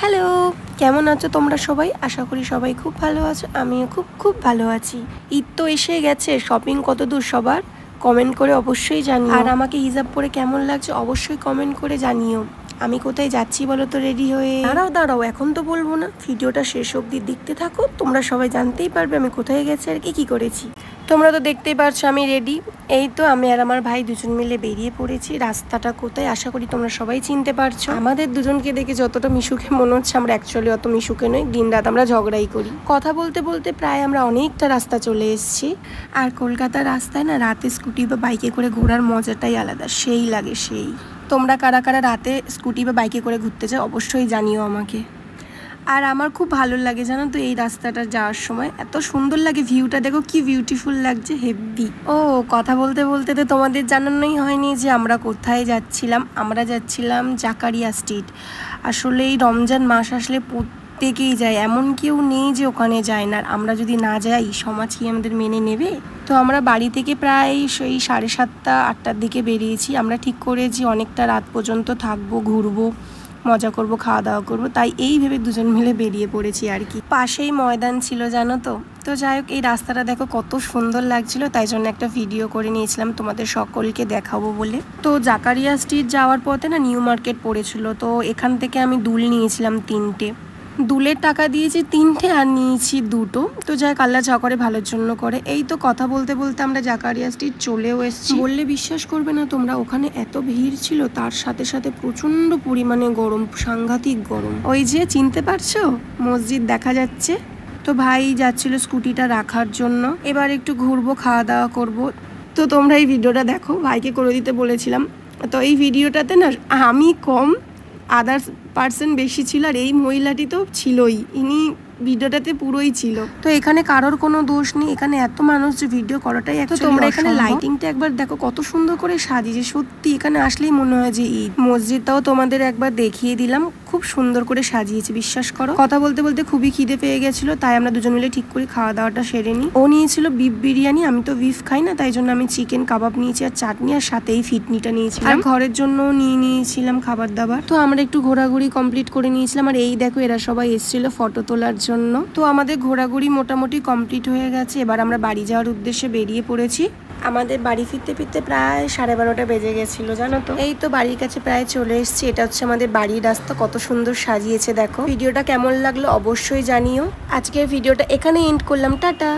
Hello, কেমন আছো তোমরা সবাই? আশা করি সবাই খুব ভালো আছো। আমিও খুব ভালো আছি। ঈদ তো এসে গেছে, শপিং কত দূর সবার কমেন্ট করে অবশ্যই জানিও। আর আমাকে হিজাব পরে কেমন লাগছে অবশ্যই কমেন্ট করে জানিও। আমি কোথায় যাচ্ছি বলো তো রেডি হয়ে? দাঁড়াও এখন তো বলবো না, ভিডিওটা শেষ অবধি দেখতে থাকো, তোমরা সবাই জানতেই পারবে আমি কোথায় গেছি আর কি করেছি। তোমরা তো দেখতেই পারছো আমি রেডি। এই তো আমি আর আমার ভাই দুজন মিলে বেরিয়ে পড়েছি। রাস্তাটা কোথায় আশা করি তোমরা সবাই চিনতে পারছো। আমাদের দুজনকে দেখে যতটা মিশুকে মনে হচ্ছে আমরা অ্যাকচুয়ালি অত মিশুকে নই, দিন রাত আমরা ঝগড়াই করি। কথা বলতে বলতে প্রায় আমরা অনেকটা রাস্তা চলে এসেছি। আর কলকাতার রাস্তায় না রাতে স্কুটি বা বাইকে করে ঘোরার মজাটাই আলাদা, সেই লাগে সেই। তোমরা কারা কারা রাতে স্কুটি বা বাইকে করে ঘুরতে চাও অবশ্যই জানিও আমাকে। আর আমার খুব ভালো লাগে জানো তো এই রাস্তাটা যাওয়ার সময়, এত সুন্দর লাগে, ভিউটা দেখো কি বিউটিফুল লাগছে, হেভি। ও কথা বলতে বলতে তো তোমাদের জানানোই হয়নি যে আমরা কোথায় যাচ্ছিলাম। আমরা যাচ্ছিলাম জাকারিয়া স্ট্রিট। আসলে এই রমজান মাস আসলে প্রত্যেকেই যায়, এমন কেউ নেই যে ওখানে যায় না। আমরা যদি না যাই সমাজ কি আমাদের মেনে নেবে? তো আমরা বাড়ি থেকে প্রায় সেই 7:30 8টার দিকে বেরিয়েছি। আমরা ঠিক করেছি অনেকটা রাত পর্যন্ত থাকবো, ঘুরবো, মজা করব, খাওয়া দাওয়া করবো, তাই এই ভেবে দুজন মিলে বেরিয়ে পড়েছি আর কি। পাশেই ময়দান ছিল জানো তো। তো যাই হোক এই রাস্তাটা দেখো কত সুন্দর লাগছিল, তাই জন্য একটা ভিডিও করে নিয়েছিলাম তোমাদের সকলকে দেখাবো বলে। তো জাকারিয়া স্ট্রিট যাওয়ার পথে না নিউ মার্কেট পড়েছিল, তো এখান থেকে আমি দুল নিয়েছিলাম 3টে। দুলের টাকা দিয়েছি 3টে আর নিয়েছি 2টো। তো যাই আল্লাহ যা করে ভালোর জন্য করে। এই তো কথা বলতে বলতে আমরা জাকারিয়া স্ট্রিট চলেও এসেছি। বললে বিশ্বাস করবে না তোমরা, ওখানে এত ভিড় ছিল, তার সাথে সাথে প্রচন্ড পরিমাণে গরম, সাংঘাতিক গরম। ওই যে চিনতে পারছো মসজিদ দেখা যাচ্ছে। তো ভাই যাচ্ছিল স্কুটিটা রাখার জন্য। এবার একটু ঘুরবো, খাওয়া দাওয়া করব। তো তোমরা এই ভিডিওটা দেখো, ভাইকে করে দিতে বলেছিলাম। তো এই ভিডিওটাতে না আমি কম, আদার্স পার্সন বেশি ছিল, আর এই মহিলাটি তো ছিলই, ইনি ভিডিওটাতে পুরোই ছিল। তো এখানে কারোর কোনো দোষ নেই, এখানে এত মানুষ যে ভিডিও করাটাই একটা। তোমরা এখানে লাইটিংটা একবার দেখো কত সুন্দর করে সাজিয়েছে, সত্যি এখানে আসলেই মনে হয় যে ঈদ। মসজিদটাও তোমাদের একবার দেখিয়ে দিলাম, খুব সুন্দর করে সাজিয়েছে বিশ্বাস করো। কথা বলতে বলতে খুবই খিদে পেয়ে গেছিল, তাই আমরা দুজন মিলে ঠিক করে খাওয়া দাওয়াটা সেরে নিই। ও নিয়েছিল বিফ বিরিয়ানি, আমি তো বিফ খাই না, তাই জন্য আমি চিকেন কাবাব নিয়েছি আর চাটনি, আর সাথেই ফিটনিটা নিয়েছিলাম। আর ঘরের জন্য নিয়েছিলাম খাবার দাবার। তো আমরা একটু ঘোরাঘুরি কমপ্লিট করে নিয়েছিলাম। আর এই দেখো এরা সবাই এসেছিল ফটো তোলার জন্য। তো আমাদের ঘোরাঘুরি মোটামুটি কমপ্লিট হয়ে গেছে। এবার আমরা বাড়ি যাওয়ার উদ্দেশ্যে বেরিয়ে পড়েছি। আমাদের বাড়ি ফিরতে ফিরতে প্রায় 12:30 বেজে গেছিল জানো তো। এই তো বাড়ির কাছে প্রায় চলে এসেছি। এটা হচ্ছে আমাদের বাড়ির রাস্তা, কত সুন্দর সাজিয়েছে দেখো। ভিডিওটা কেমন লাগলো অবশ্যই জানিও। আজকের ভিডিওটা এখানে এন্ড করলাম, টাটা।